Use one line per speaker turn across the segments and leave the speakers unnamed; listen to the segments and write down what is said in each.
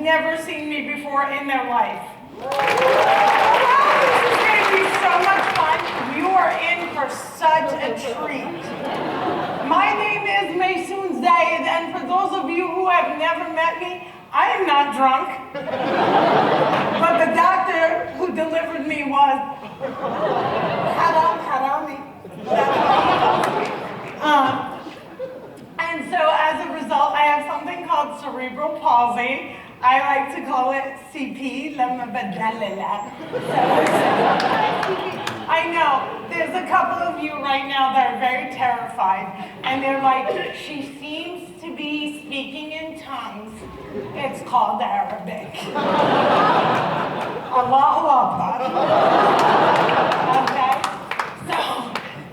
never seen me before in their life. This is going to be so much fun. You are in for such a treat. My name is Maysoon, and for those of you who have never met me, I am not drunk. But the doctor who delivered me was harami. And so as a result, I have something called cerebral palsy. I like to call it CP. I know, there's a couple of you right now that are very terrified, and they're like, she seems to be speaking in tongues. It's called Arabic. Allahu Akbar. Okay? So,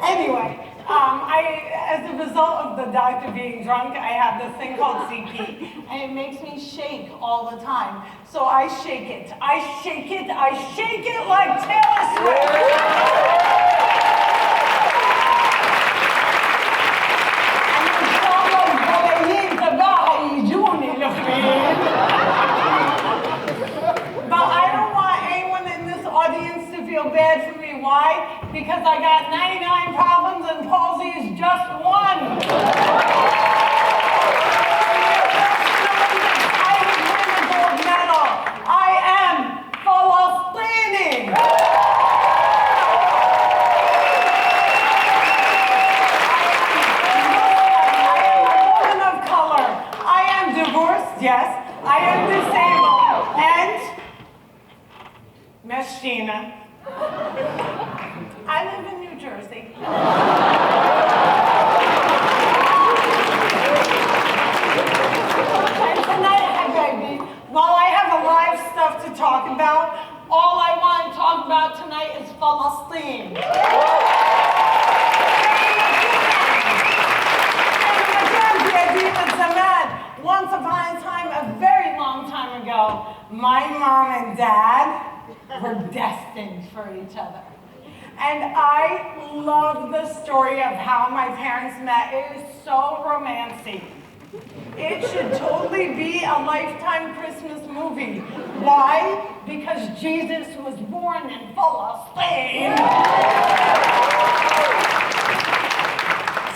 anyway, as a result of the doctor being drunk, I have this thing called CP, and it makes me shake all the time. So I shake it. I shake it. I shake it like Taylor Swift. But I don't want anyone in this audience to feel bad for me. Why? Because I got 99 problems and palsy is just one. I would win a gold medal. I am Palestinian. I am a woman of color. I am divorced, yes. I am disabled. And Meshina. I live in New Jersey. And tonight, baby, while I have a lot of stuff to talk about, all I want to talk about tonight is Palestine. Once upon a time, a very long time ago, my mom and dad were destined for each other. And I love the story of how my parents met. It is so romantic. It should totally be a Lifetime Christmas movie. Why? Because Jesus was born in Palestine.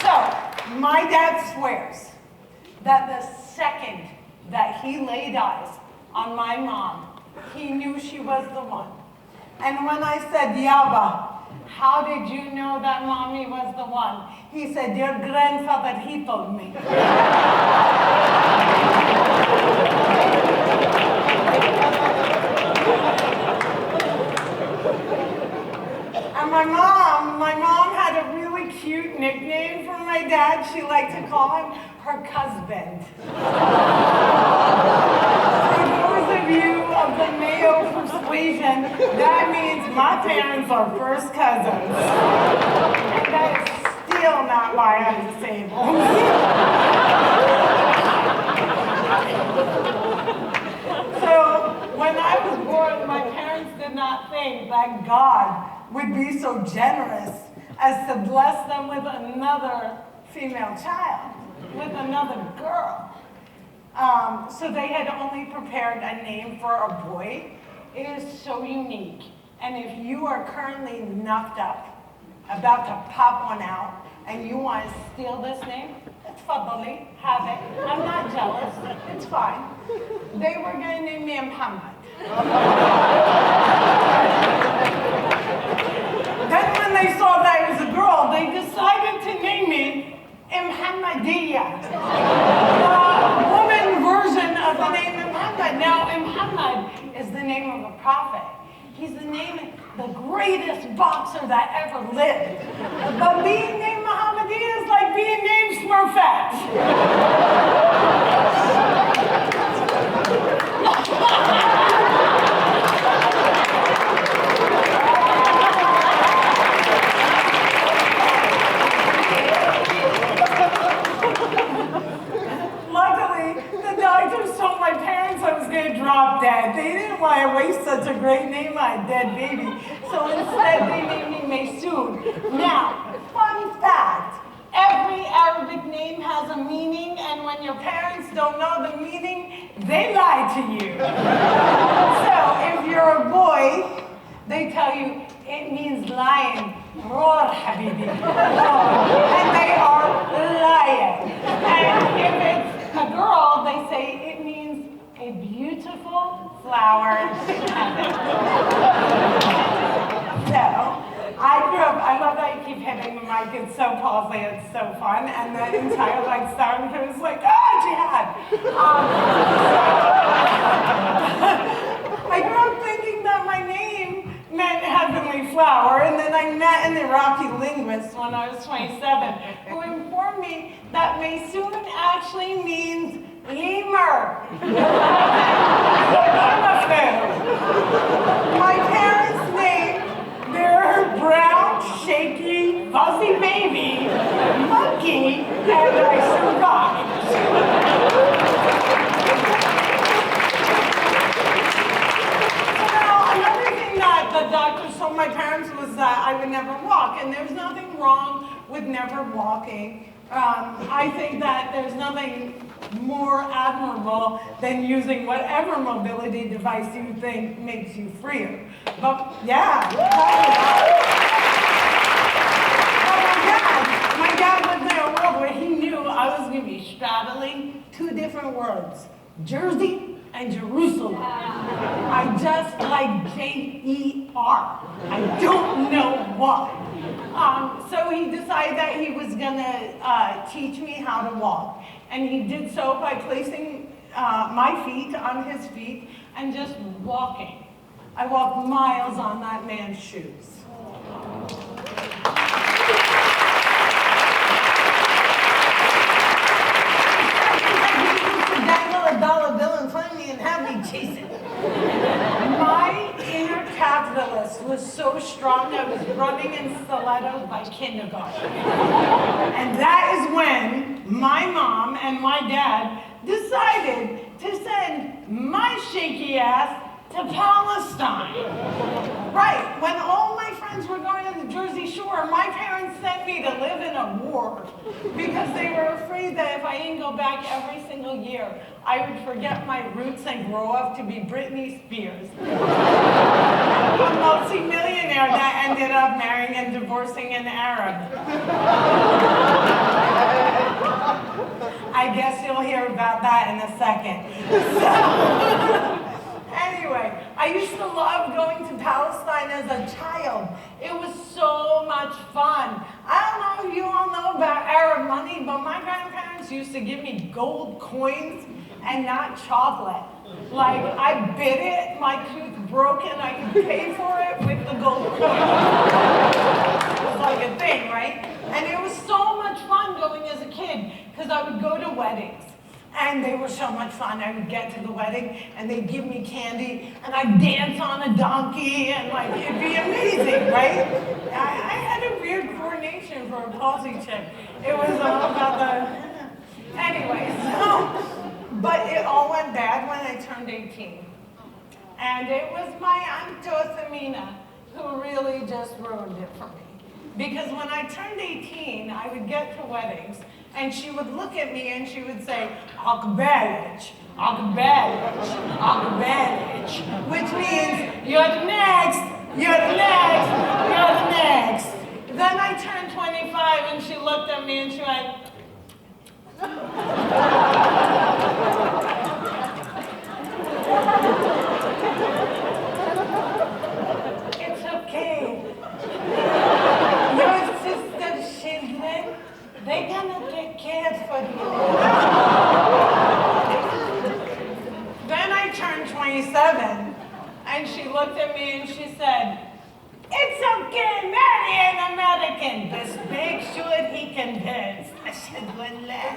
So, my dad swears that the second that he laid eyes on my mom, he knew she was the one. And when I said, Yaba, how did you know that mommy was the one? He said, your grandfather, he told me. And my mom had a really cute nickname for my dad. She liked to call him her husband. For those of you of the Mayo persuasion, that means my parents are first cousins. And that is still not why I'm disabled. So, when I was born, my parents did not think that God would be so generous as to bless them with another female child, with another girl. So they had only prepared a name for a boy. It is so unique. And if you are currently knocked up, about to pop one out, and you want to steal this name, it's fadali, have it. I'm not jealous, it's fine. They were going to name me Muhammad. Then when they saw that I was a girl, they decided to name me Muhammadiyya, the woman version of the name Muhammad. Now, Muhammad is the name of a prophet. He's the greatest boxer that ever lived. But being named Muhammadiyya is like being named Smurfette. Drop dead. They didn't want to waste such a great name on a dead baby, so instead they named me Maysoon. Now, fun fact, every Arabic name has a meaning, and when your parents don't know the meaning, they lie to you. So if you're a boy, they tell you it means lion. Roar, habibi. And they are lying. And if it's a girl, they say it means a beautiful flower. So, I grew up, I love that you keep hitting the mic, it's so palsy, it's so fun, and the entire sound crew is like, jihad! I grew up thinking that my name meant heavenly flower, and then I met an Iraqi linguist when I was 27, who informed me that Maysoon actually means lemur. My parents named their brown, shaky, fuzzy baby Monkey, and I survived. The doctor told my parents was that I would never walk, and there's nothing wrong with never walking. I think that there's nothing more admirable than using whatever mobility device you think makes you freer. But yeah. My dad lived in a world where he knew I was going to be straddling two different words, Jersey and Jerusalem. I just like J-E-R. I don't know why. So he decided that he was gonna teach me how to walk. And he did so by placing my feet on his feet and just walking. I walked miles on that man's shoes. $1 bill in front of me and have me chase it. My inner capitalist was so strong I was running in stilettos by kindergarten. And that is when my mom and my dad decided to send my shaky ass to Palestine. Right, when all my friends were going to the Jersey Shore, my parents sent me to live in a ward because they were afraid that if I didn't go back every single year, I would forget my roots and grow up to be Britney Spears. A multi-millionaire that ended up marrying and divorcing an Arab. I guess you'll hear about that in a second. Anyway, I used to love going to Palestine as a child. It was so much fun. I don't know if you all know about Arab money, but my grandparents used to give me gold coins and not chocolate. Like, I bit it, my tooth broke, and I could pay for it with the gold coin. It was like a thing, right? And it was so much fun going as a kid, because I would go to weddings. And they were so much fun. I would get to the wedding, and they'd give me candy, and I'd dance on a donkey, and like, it'd be amazing, right? I had a weird coordination for a palsy chick. It was all about the... Anyway, but it all went bad when I turned 18. And it was my Aunt Dothamina who really just ruined it for me. Because when I turned 18, I would get to weddings, and she would look at me and she would say, Akbalaj, Akbalaj, Akbalaj, which means, you're the next, you're the next, you're the next. Then I turned 25 and she looked at me and she went, it's okay. Your sister's children, they're gonna take care for you. Then I turned 27, and she looked at me and she said, it's okay, marry an American. Just make sure he can dance. I said, wallah.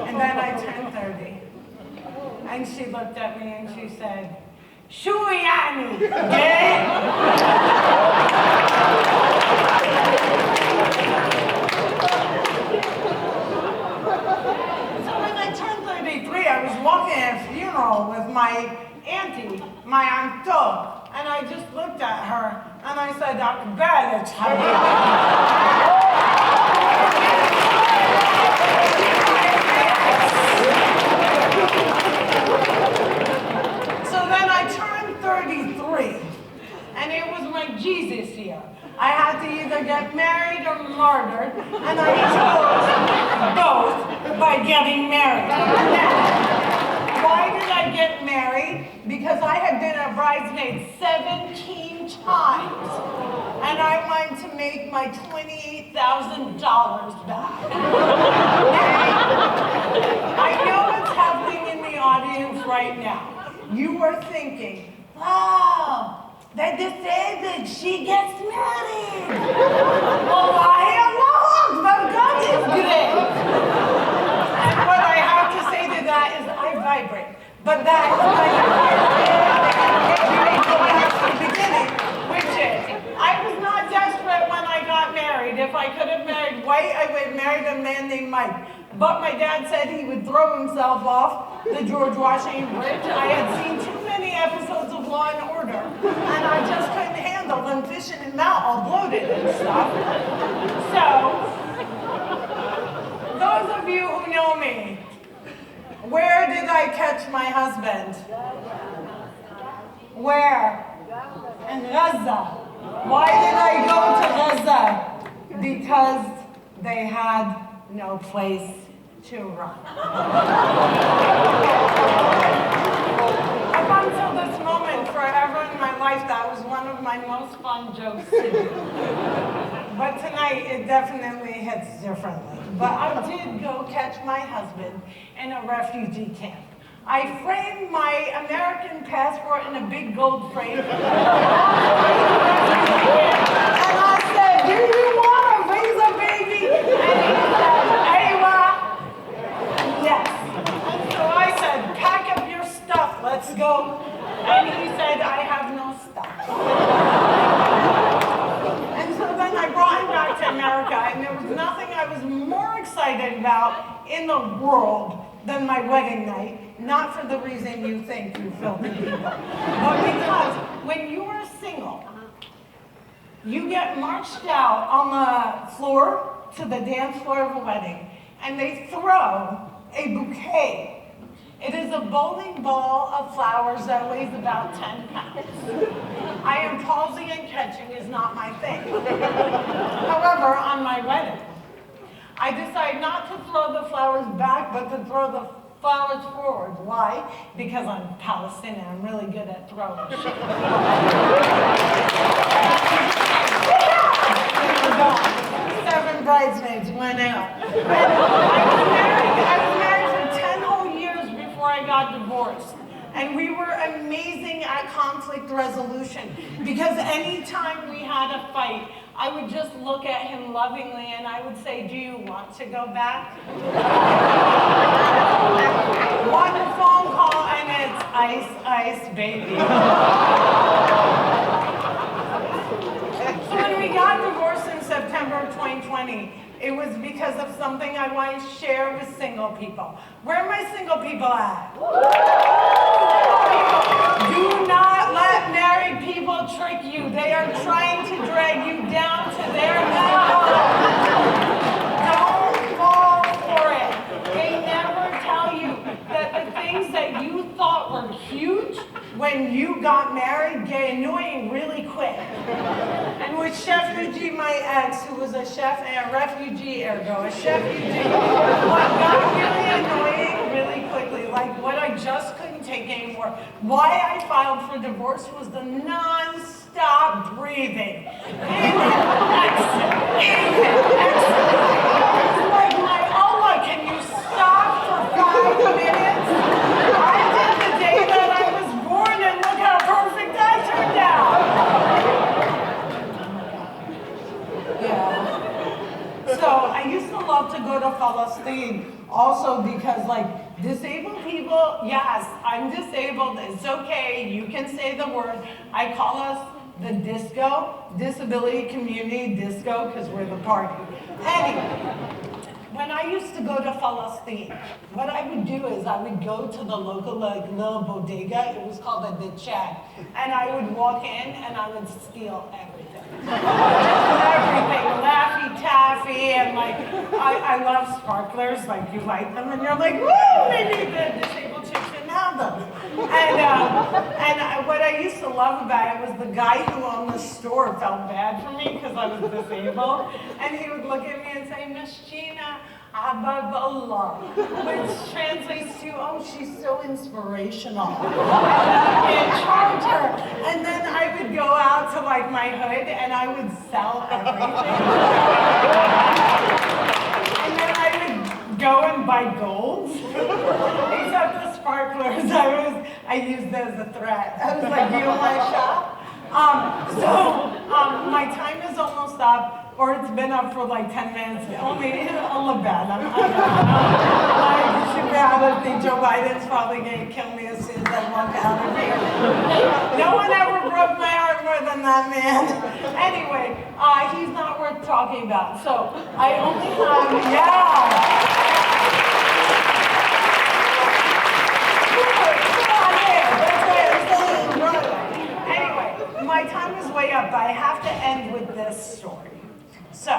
And then I turned 30, and she looked at me and she said, Shu yani, gay? I was walking at a funeral with my auntie, my Aunt Do, and I just looked at her and I said, Dr. Bad, it's And I chose both by getting married. Now, why did I get married? Because I had been a bridesmaid 17 times. And I wanted to make my $28,000 back. I know what's happening in the audience right now. You are thinking, wow, the disabled, she gets married. Well, I am not, but God is great. And what I have to say to that is I vibrate. But that is my beginning, which is, I was not desperate when I got married. If I could have married white, I would have married a man named Mike. But my dad said he would throw himself off the George Washington Bridge. I had seen too many episodes of Law and Order, and I just couldn't handle them fishing him out all bloated and stuff. So, those of you who know me, where did I catch my husband? Where? In Gaza. Why did I go to Gaza? Because they had no place to run. Up until this moment, forever in my life, that was one of my most fun jokes to do. But tonight, it definitely hits differently. But I did go catch my husband in a refugee camp. I framed my American passport in a big gold frame. And I said, do you want to raise a baby? And he said, Aywa, yes. And so I said, pack up your stuff, let's go. And he said, I have no stuff. And so then I brought him back to America, and there was nothing I was more excited about in the world than my wedding night. Not for the reason you think, you filthy people, but because when you are single, you get marched out on the floor to the dance floor of a wedding, and they throw a bouquet. It is a bowling ball of flowers that weighs about 10 pounds. I am pausing and catching is not my thing. However, on my wedding, I decide not to throw the flowers back, but to throw the flowers forward. Why? Because I'm Palestinian. I'm really good at throwing. 7 bridesmaids went out. I was married for 10 whole years before I got divorced. And we were amazing at conflict resolution because anytime we had a fight, I would just look at him lovingly and I would say, do you want to go back? One phone call and it's ice, ice, baby. So when we got divorced in September of 2020, it was because of something I want to share with single people. Where are my single people at? Do not let married people trick you. They are trying to drag you down to their level. Don't fall for it. They never tell you that the things that you thought were huge when you got married get annoying really quick. And with Chef Eugene, my ex, who was a chef and a refugee, ergo, a chef Eugene, what got really annoying really quickly, like what I just couldn't take anymore. Why I filed for divorce was the non-stop breathing. Inhale, exhale, inhale, exhale. It's like my Allah, can you stop for 5 minutes? I did the day that I was born and look how perfect I turned out. Yeah. So I used to love to go to Palestine also because like disabled people, yes, I'm disabled, it's okay, you can say the word. I call us the disco, disability community disco, because we're the party. Anyway, when I used to go to Palestine, what I would do is I would go to the local little bodega, it was called a Chad, and I would walk in and I would steal everything. Everything, Laffy Taffy, and like, I love sparklers, like you light them and you're like, woo, maybe the disabled chicks didn't have nothing. And what I used to love about it was the guy who owned the store felt bad for me because I was disabled. And he would look at me and say, Miss Gina, Ababullah, which translates to, oh, she's so inspirational. And charge her. And then I would go out to like my hood and I would sell everything. And then I would go and buy golds. Except the sparklers, I used as a threat. I was like, you don't want to shop? My time is almost up, or it's been up for like 10 minutes. Only on the bed. I think Joe Biden's probably going to kill me as soon as I walk out of here. No one ever broke my heart more than that man. Anyway, he's not worth talking about. So I only have, yeah. My time is way up, but I have to end with this story. So,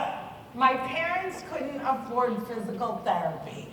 my parents couldn't afford physical therapy,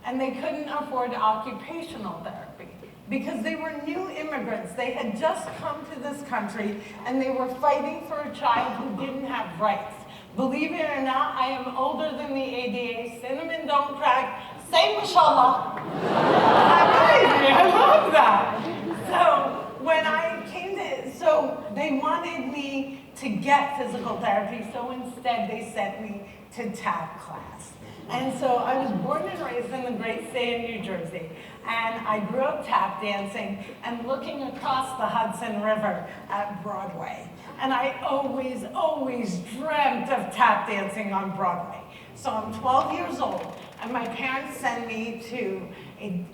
and they couldn't afford occupational therapy because they were new immigrants. They had just come to this country, and they were fighting for a child who didn't have rights. Believe it or not, I am older than the ADA. Cinnamon don't crack. Say mashallah. I love that. So, when I came to, so they wanted me to get physical therapy, so instead they sent me to tap class. And so I was born and raised in the great state of New Jersey, and I grew up tap dancing and looking across the Hudson River at Broadway. And I always, always dreamt of tap dancing on Broadway. So I'm 12 years old, and my parents send me to a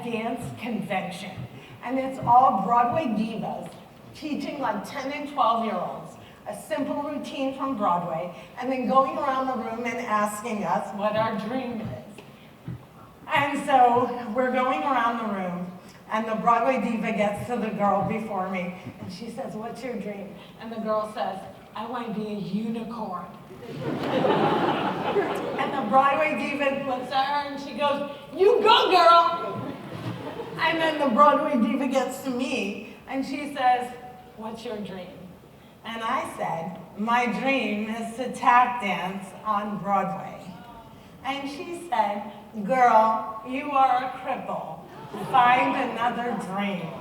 dance convention. And it's all Broadway divas teaching like 10 and 12-year-olds a simple routine from Broadway, and then going around the room and asking us what our dream is. And so we're going around the room, and the Broadway diva gets to the girl before me, and she says, what's your dream? And the girl says, I want to be a unicorn. And the Broadway diva looks at her and she goes, you go, girl! And then the Broadway diva gets to me, and she says, what's your dream? And I said, my dream is to tap dance on Broadway. And she said, girl, you are a cripple. Find another dream.